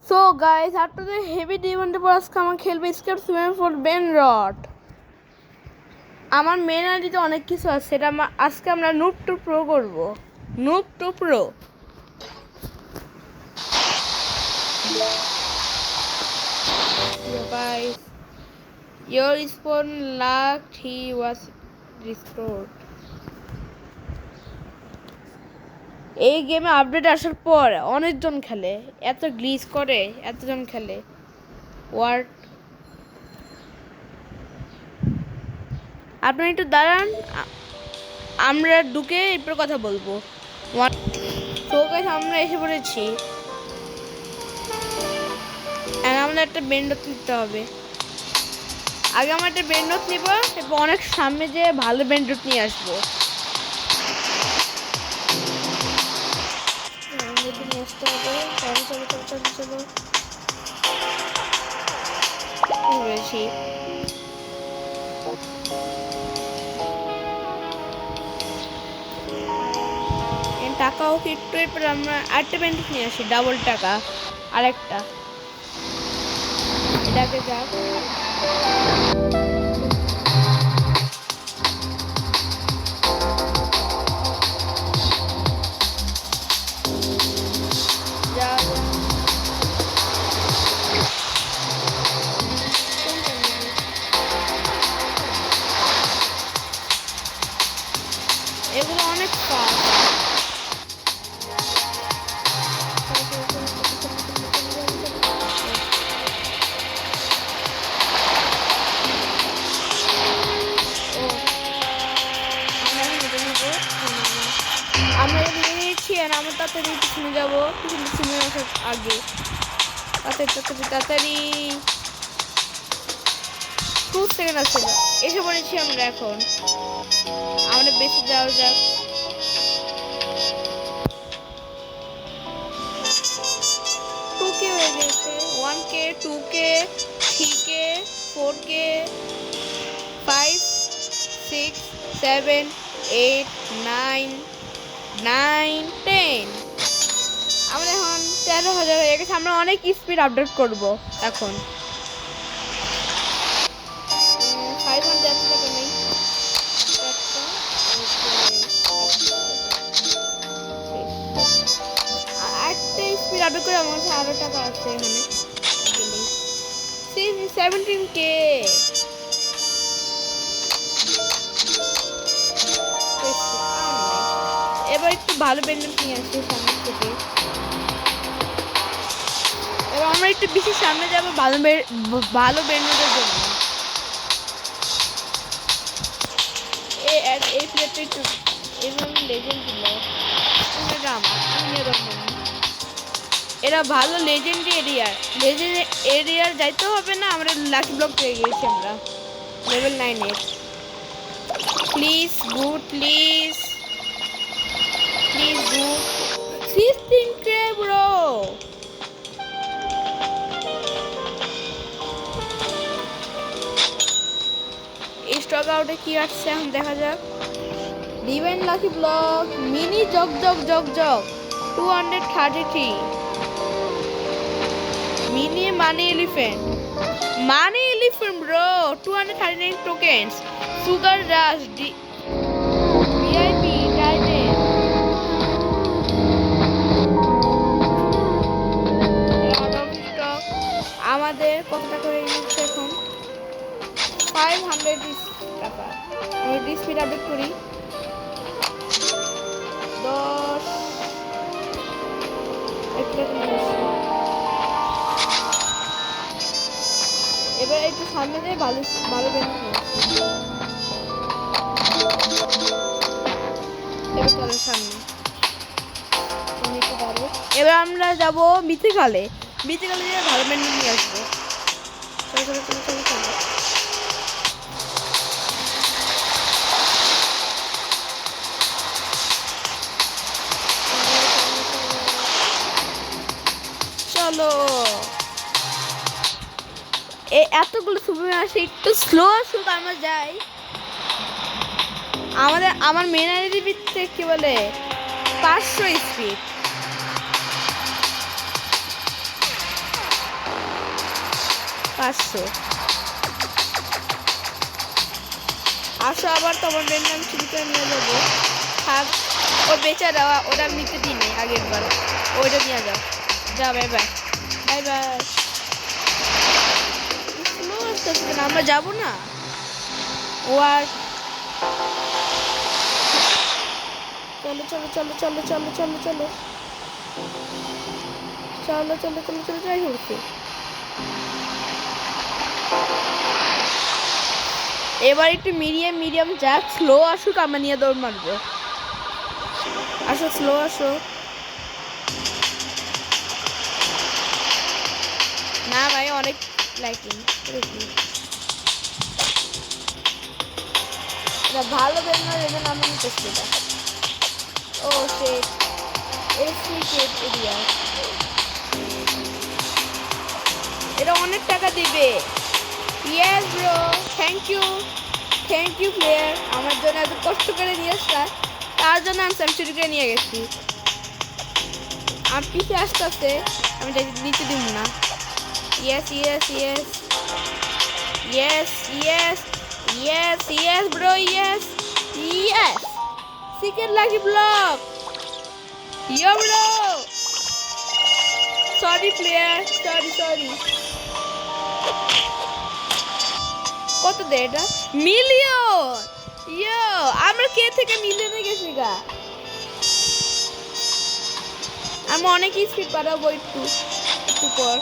So guys, আপনাদের heavy ডিমান্ডে পর আজকে আমার খেলবে escape swimming for brainrot. আমার মেন আইডিতে অনেক কিছু আছে, সেটা আজকে আমরা নুব টু প্রো করবো। Noob to pro. Guys, your spawn lagged, he was restored. এই গেমে আপডেট আসার পর অনেকজন খেলে, এত গ্লিচ করে এতজন খেলে। ওয়ার্ড আপনি একটু দাঁড়ান, আমরা ঢুকে এরপর কথা বলবো। তো গাইস, আমরা এসে পড়েছি। আমাদের একটা বেন্ডত নিতে হবে। আগে আমরা একটা বেন্ডত নিব, এরপর অনেক সামনে যে ভালো বেন্ডত নিয়ে আসবো। টাকাও একটু, এরপর আমরা আরেকটা বেন্ডত নিয়ে আসি, ডাবল টাকা আরেকটা। এটাকে যাক, এগুলো অনেক ফাস্ট। আমরা নিয়ে নিয়েছি, আর আমরা তাড়াতাড়ি পিছনে যাবো, পিছনে আসার আগে তাড়াতাড়ি 2 সেকেন্ড আছে। এসে পড়েছি আমরা। এখন আমরা বেশি যাওয়া যাক। 2K হয়ে গেছে, 1K, 2K, 3K, 4K, 5, 6, 7, 8, 9, 10। আমরা এখন 13,000 হয়ে গেছে। আমরা অনেক স্পিড আপডেট করবো এখন। 500 টাকা নেই, একটা স্পিড আপডেট করে আমার কাছে আরো টাকা আছে এখানে। 17K। এবার একটু ভালো বেন্ডেল নিয়ে আসছি সামনে থেকে। এবার আমরা একটু বেশি সামনে যাবো ভালো বেন্ডেলের জন্য। এই প্লেটটা একটু এবং লেজেন্ড ছিল, এরা ভালো লেজেন্ড এরিয়ার যাইতে হবে না। আমরা লাকি ব্লক পেয়ে গেছি, আমরা লেভেল 9 এর। Please good, please good. 16K bro. Stock আউটে কি আসছে এখন দেখা যাক। Divine lucky block mini jug 233। Mini money elephant bro, 239 tokens. Sugar rush VIP titan. আমাদের কত টাকা হয়ে গেছে এখন? 500 টাকা। আমরা স্পিড আপডেট করি। 10 এবার একটু সামনে দিয়ে ভালো এবার চলো সামনে। এবার আমরা যাবো মিথিকালে দিয়ে ভালো ব্যান্ড নিয়ে আসবো। চলো, এতগুলো সুপার আসে, একটু স্লো আসুক, আমরা যাই। আমার মেন আইডি কি বলে 500 স্পিড। 500 আসো আবার তোমার নাম শুরু করে নিয়ে যাবো। থাক ও বেচারা, ওরা নিতে দিই নেই আগের বার, ওইটা নিয়ে যাও। যা bye bye bye bye. Slow আসতেছে না, আমরা যাবো না। ও আর চলো চলো চলো চলো চলো চলো চলো চলো চলো চলো চলো যাই হচ্ছে। এবার একটু মিডিয়াম মিডিয়াম যাক, স্লো আসুক, আমরা নিয়ে দৌড় মারবো। আসো স্লো আসো। না ভাই অনেক লাইকিং ভালো বেল না যেন আমি নিতেছি। ও সে এরিয়া, এটা অনেক টাকা দিবে। Yes bro, thank you player, আমার জন্য এত কষ্ট করে নিয়ে আসা, তার জন্য আমি সেঞ্চুরি করে নিয়ে গেছি। আমার পিছিয়ে আসতে আমি নিতে দিব না। Yes yes yes yes yes yes yes bro, yes yes. Secret lucky block, yo bro. Sorry player, sorry. কত দে এটা? মিলিয়ন। ইয়ো, আমরা কে থেকে মিলিয়নে গেছি গা। আমি অনেক স্পিড বাড়াবো একটু পর।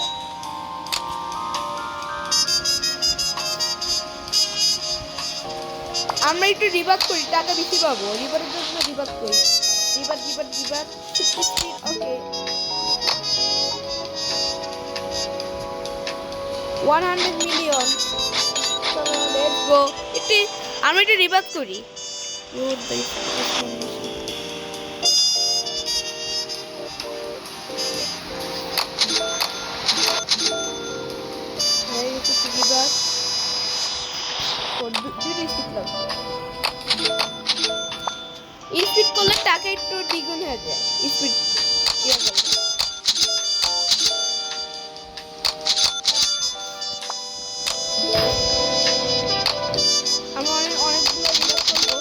আমরা একটু রিভার্স করি, টাকা বেশি পাবো। রিভারের জন্য রিভার্স করি। রিভার ওকে 100 মিলিয়ন। চলো লেটস গো। আমরা একটু রিভার্স করি। স্পিড করলে টাকা একটু দ্বিগুণ হয়ে যায়। স্পিড আমরা অনেকগুলো রিভার্স করবো।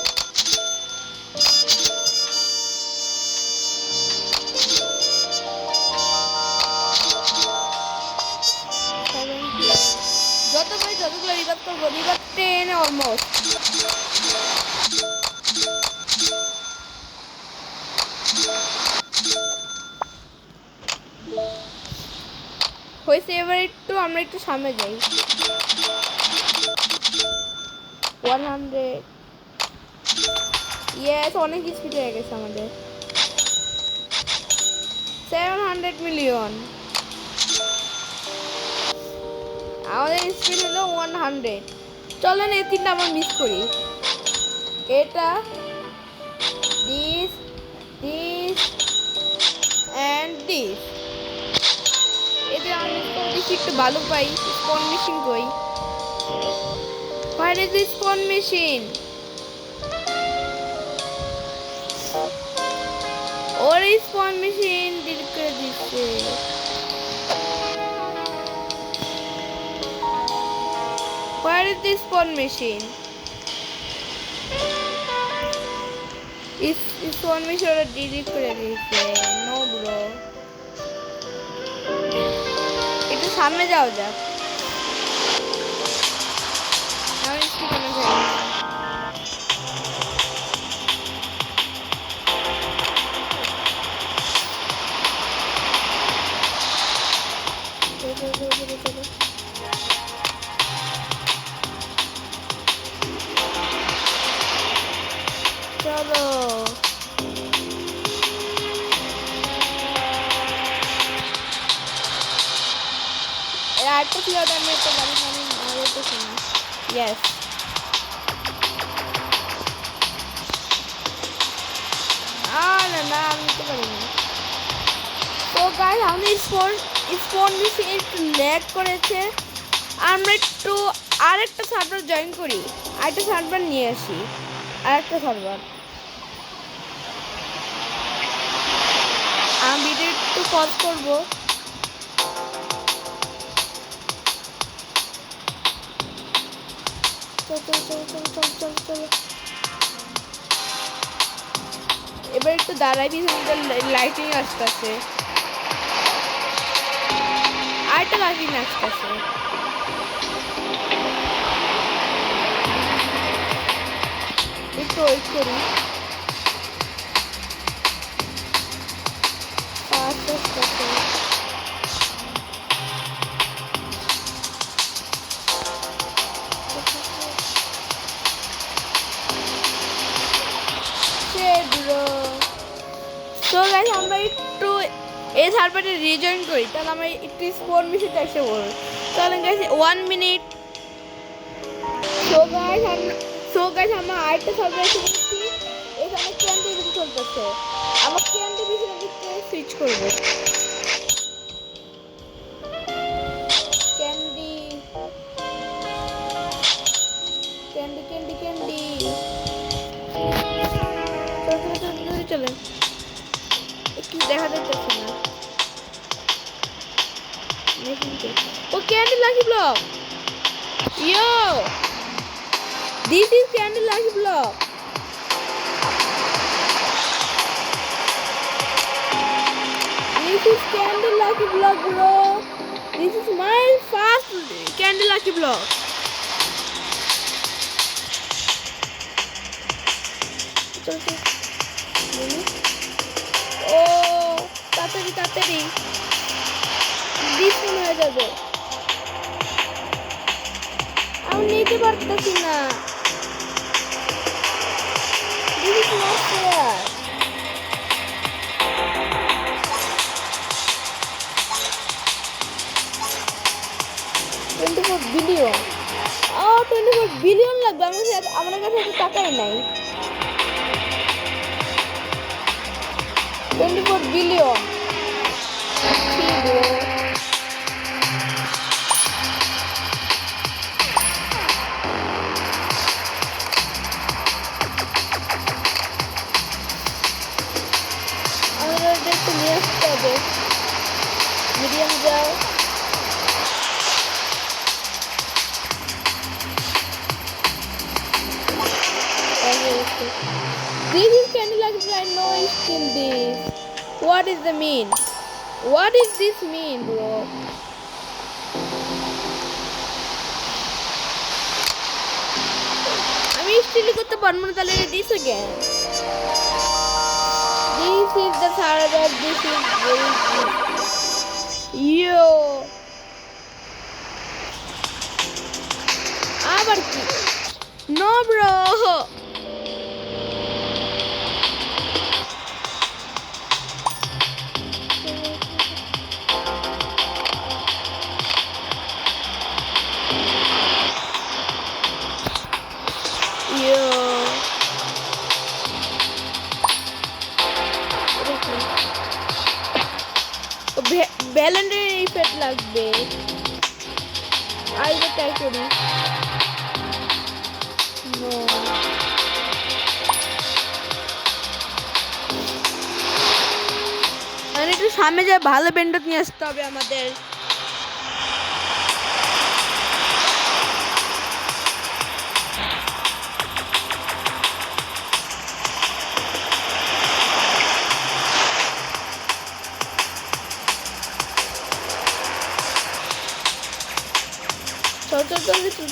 যতগুলো রিভার্স করবো, রিভার্স 10 অলমোস্ট। হয়েছে, এবার আমরা একটু সামনে যাই। 100 ইয়েস, অনেক স্পিড হয়ে গেছে আমাদের। 700 মিলিয়ন। আমাদের স্পিড হলো 100। চলো না, এই তিনটা আমরা মিস করি। এটা দিস অ্যান্ড দিস, এদের আমি দেখি একটু ভালো পাই। স্পন মেশিন কই? Where is this spawn machine? ওর স্পন মেশিন ডিলিট করে দিচ্ছে। Where is this spawn machine? Spawn machine ওরা ডিলিট করে দিচ্ছে। নো ব্রো, একটু সামনে যাওয়া যাক। চলো আরেকটা প্লেয়ার আমি একটা গাড়ি মারি শোনা। ইয়েস, না আমি নিতে পারিনি। তো গাইস, আমি স্পন মেশিন একটু ল্যাগ করেছে। আমরা একটু আরেকটা সার্ভার জয়েন করি, আরেকটা সার্ভার নিয়ে আসি। আরেকটা সার্ভার আমি ভিডিও একটু পজ করবো। চল এবার একটু দাঁড়াই পিছনে লাইটিং আসতেছে আরেকটা লাইটিং আসতেছে একটু ওয়েট করি তো গাইস আমরা একটু এই সার্ভারে রিজয়েন করি তাহলে আমরা একটু স্পোর্ট মিশন এসে বলবো তাহলে গাইস 1 মিনিট সো গাইস আমরা আরেকটা সার্ভারে এসে বলছি এখানে ক্যান্ডি বিল চলতেছে আমরা ক্যান্ডি বিলের দিকে সুইচ করব ক্যান্ডি ক্যান্ডি ক্যান্ডি ক্যান্ডি চলেন একটু দেখা যাচ্ছে না ও candy lucky block yo this is candy lucky block this is candy lucky block bro this is my first candy lucky block ও তাড়াতাড়ি ডিসকাউন্ট হয়ে যাবে আমি নিতে পারতেছি না this is not fair 24 billion 24 billion লাগবে আমার কাছে এত টাকাই নাই 24 বিলিয়ন আমাদের একটু নিয়ে আসতে হবে মিডিয়াম যাও This is candy lucky block. I know it's still this. What is the mean? What is this mean, bro? আমি স্টিল করতে পারবো না তাহলে this again. This is the server. This is very good. Yo. আবার কি? No, bro. ব্যালেন্ডের effect লাগবে আইবে try করি নো মানে একটু সামনে যায় ভালো ব্যান্ডেড নিয়ে আসতে হবে আমাদের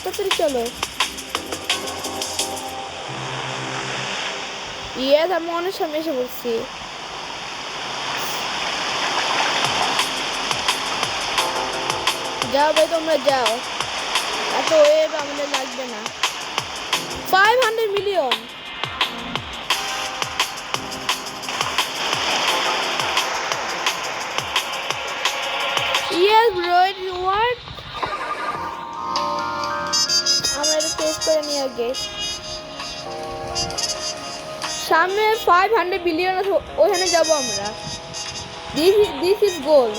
তাড়াতাড়ি চলো ইয়েস আমি অনেক সামনে এসে বলছি যাও ভাই তোমরা যাও এত ওয়েব আমাদের লাগবে না 500 million yes bro it work আমরা এটা টেস্ট করে নিই আগে সামনে 500 বিলিয়ন আছে ওখানে যাব আমরা this is goal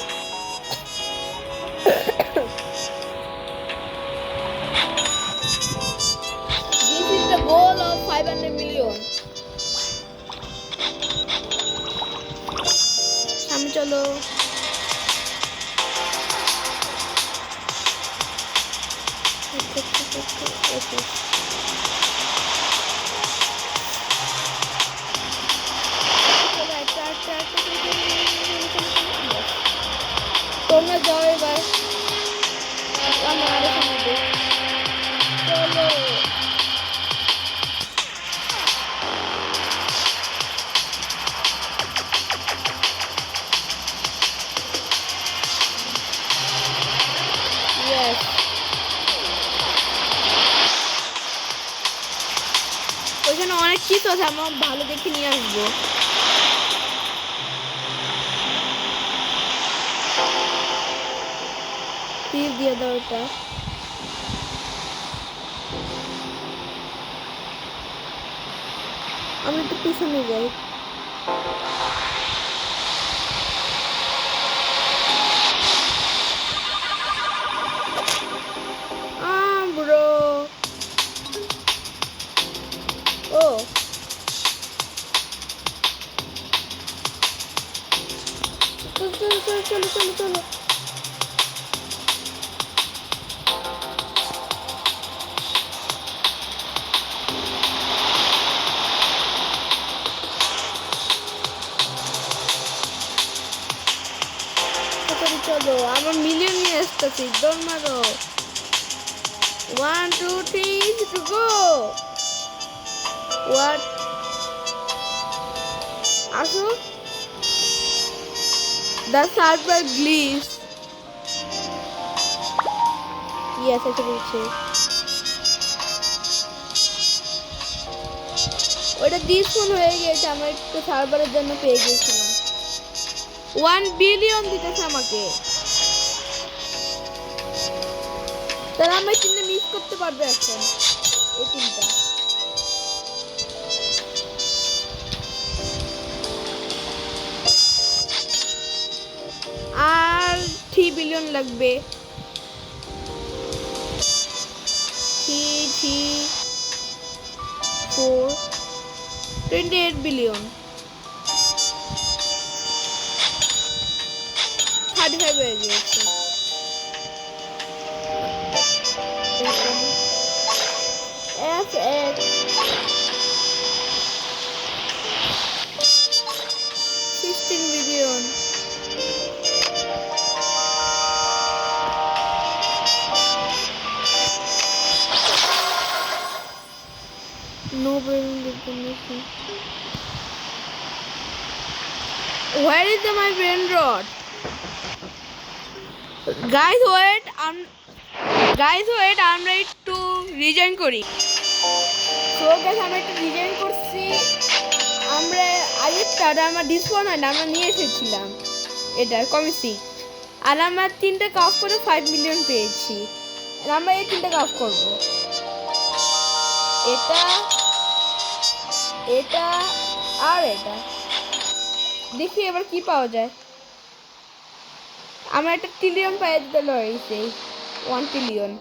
this is the goal of 500 million সামনে চলো তোমরা যাও এবার আমি আরো সামনে চলো ওইখানে অনেক কিছু আছে আমার ভালো দেখে নিয়ে আসবো তীর দিয়ে দাও এটা আমি একটু পিছনে যাই ব্রো ও চলো চলো চলো চলো আমার মিলিয়ন নিয়ে আসতেছি দৌড় মারো 1 2 3 to go what আসো the server glitch yes এটা বলছে ওটা ডিসফোন হয়ে গেছে আমার একটু সার্ভারের জন্য পেয়ে গেছিলাম 1 বিলিয়ন দিতেছে আমাকে তাহলে আমি তিনটা মিস করতে পারবো এখন এই তিনটা আর 3 বিলিয়ন লাগবে 28 বিলিয়ন 35 হয়ে গিয়েছে FX 16 billion no brain recognition where is my brain rot guys wait আমরা একটু রিজাইন করি তো গাইস আমরা একটু রিজাইন করছি আমরা আগেরটা আমার ডিসকাউন্ট হয় না আমরা নিয়ে এসেছিলাম এটার কমিসি আর আমরা 3টা কাপ করে 5 মিলিয়ন পেয়েছি আর আমরা এই 3টা কাপ করব এটা এটা আর এটা দেখি এবার কি পাওয়া যায় আমরা একটা ট্রিলিয়ন পেয়ে দিতে লইছি 1 ট্রিলিয়ন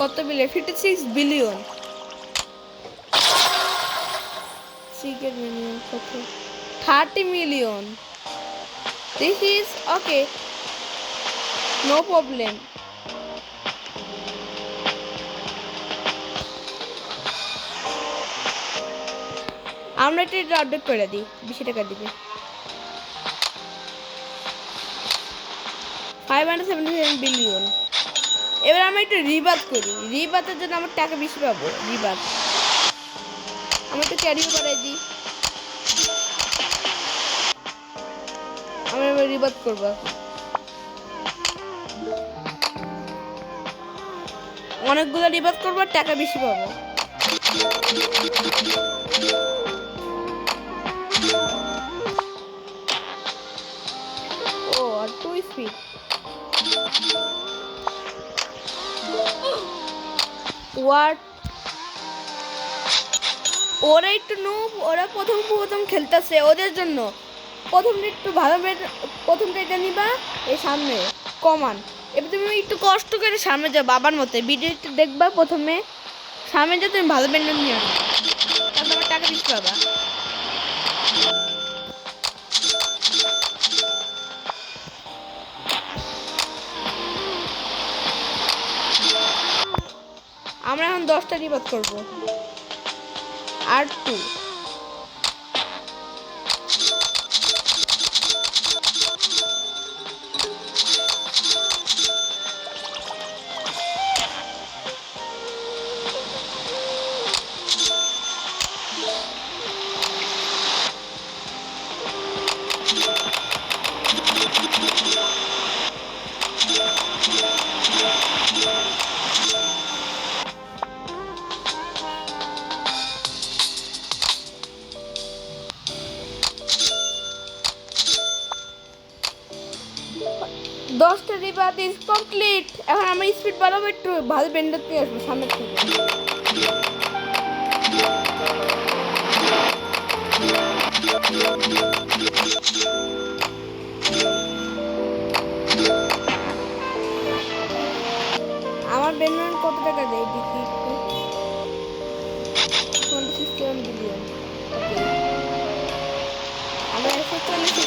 কত বিলিয়ন 56 বিলিয়ন সিক্রেট মিলিয়ন কত 30 million this is okay no problem আমরা এটা আপডেট করে দিই 20 টাকা দিবে 577 বিলিয়ন এবার আমরা একটু রিবাত করি রিবাতের জন্য আমার টাকা বেশি পাবো রিবাত আমি একটু ক্যারিও করাই দিই আমরা এবার রিবাত করবো অনেকগুলো রিবাত করবো আর টাকা বেশি পাবো ও আর 2 স্পিড What? ওরা একটু নুব ওরা প্রথম খেলতেছে ওদের জন্য প্রথমটা একটু ভালো প্রথমটা এটা নিবা এই সামনে কমান এবার তুমি একটু কষ্ট করে সামনে যাও বাবার মতো ভিডিওটা দেখবা প্রথমে সামনে যা তুমি ভালো ব্যান্ড নিয়ে আসবে তাহলে আমার টাকা বেশি পাবা এখন 10টা রিবাত করবো। আর 2 10টা রিবাত ইজ কমপ্লিট। এখন আমরা স্পিড বাড়াবো, একটু ভালো বেন্ডার নিয়ে আসবো সামনে থেকে। আমার বেন্ডার কত টাকা দেয় দেখি একটু। 27 বিলিয়ন। ওকে, আমরা 140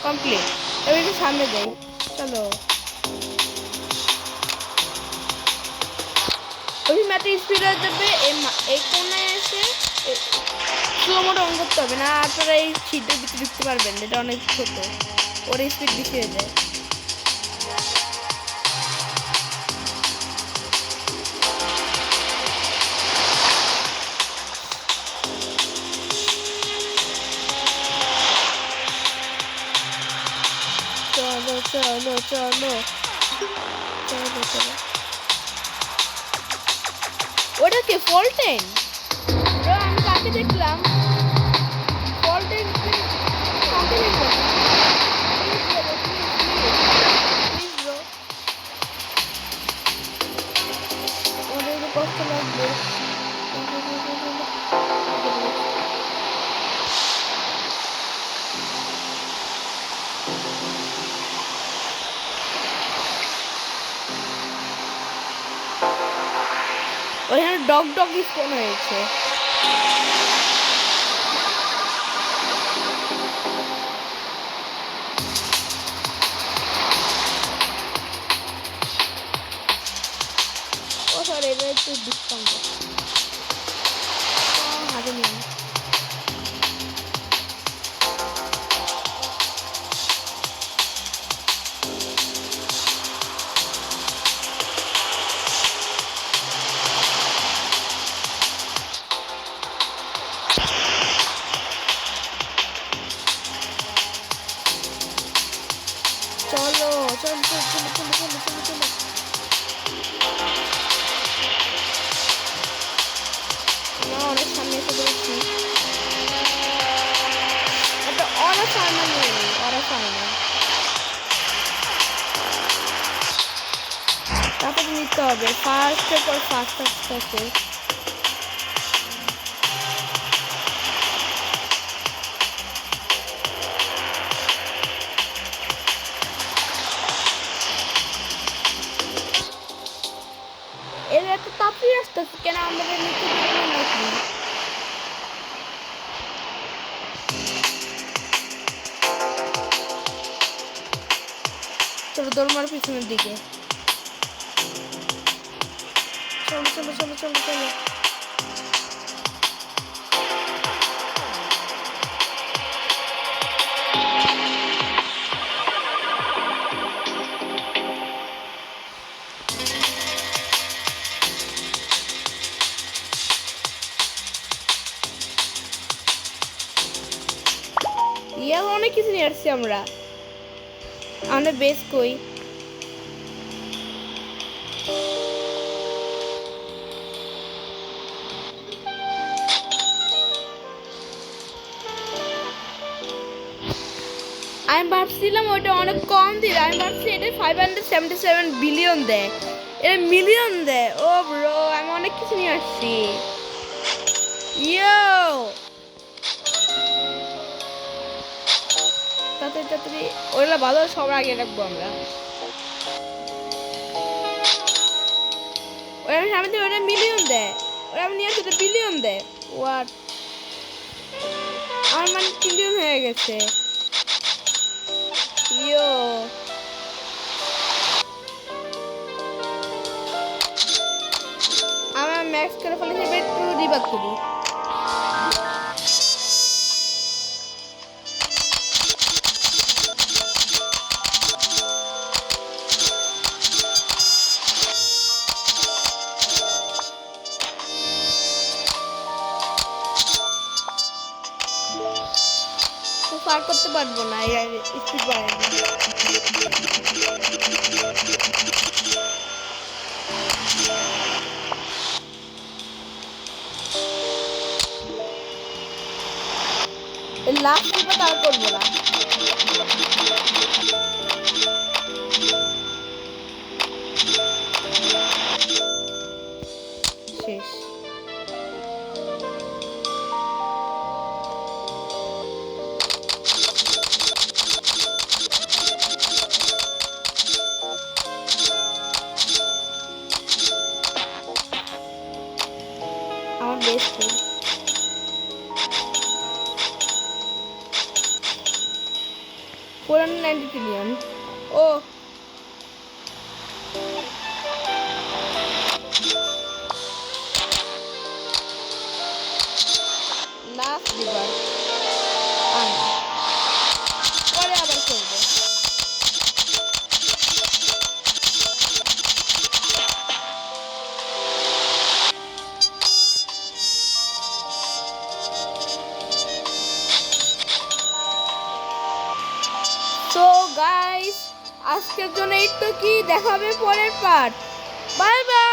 কমপ্লিট। এবার একটু সামনে দেই, চলো। ওই ম্যাটে স্পিড হয়ে যাবে, এই কোনায় এসে স্লো মোড অন করতে হবে না। আপনারা এই ছিটের ভিতরে ঢুকতে পারবেন, এটা অনেক ছোট, ওর স্পিড বেশি হয়ে যায়। চলো চলো চলো চলো চলো। ওটা কি ফল্টেন? আমি কাকে দেখলাম ফল্টেন কাকে দেখলাম? ওদের কষ্ট লাগবে। ওখানে ডগ ডগ স্পন হয়েছে। ও সরি, এটা একটু ডিসকাউন্ট হাতে নিয়ে। চলো চলো চলো চলো চলো চলো চলো চলো। আমরা অনেক সামনে এসে পড়েছি। একটা অরা ফার্মা নিয়ে নিই, অরা ফার্মা। তারপরে নিতে হবে ফার্স্টের পর ফার্স্ট আস্তে আস্তে। এর একটা তাপি আসতেছে কেন আমাদের নিচে নাকি? চলো দরমার পিছনের দিকে চলো চলো চলো চলো চলো। ইয়া অনেক কিছু নিয়ে আসছি আমরা। আমাদের বেস কই? আমি ভাবছিলাম ওটা অনেক কম দিল, আমি ভাবছি এটা 577 বিলিয়ন দেয়, এটা মিলিয়ন দেয়। ও ব্রো, আমি অনেক কিছু নিয়ে আসছি। ইয়ো তাড়াতাড়ি তাড়াতাড়ি, ওগুলো ভালো সবার আগে রাখবো আমরা। ওরা সামনে দিয়ে ওরা মিলিয়ন দেয়, ওরা নিয়ে আসতে বিলিয়ন দেয়। ওয়াট, আমার মানে ট্রিলিয়ন হয়ে গেছে। ইয়ো ম্যাক্স করে ফেলেছি, একটু রিবাক করি। পার করতে পারবো না, স্পিড বাড়াইনি। লাস্ট ট্রিপে তার করবো না। শেষ। আমার বেস্ট 490 ট্রিলিয়ন। ও লাস্ট রিভার পরে আবার করবো। তো গাইস আজকের জন্য এই তো, কি দেখা হবে পরের পার্ট। Bye bye.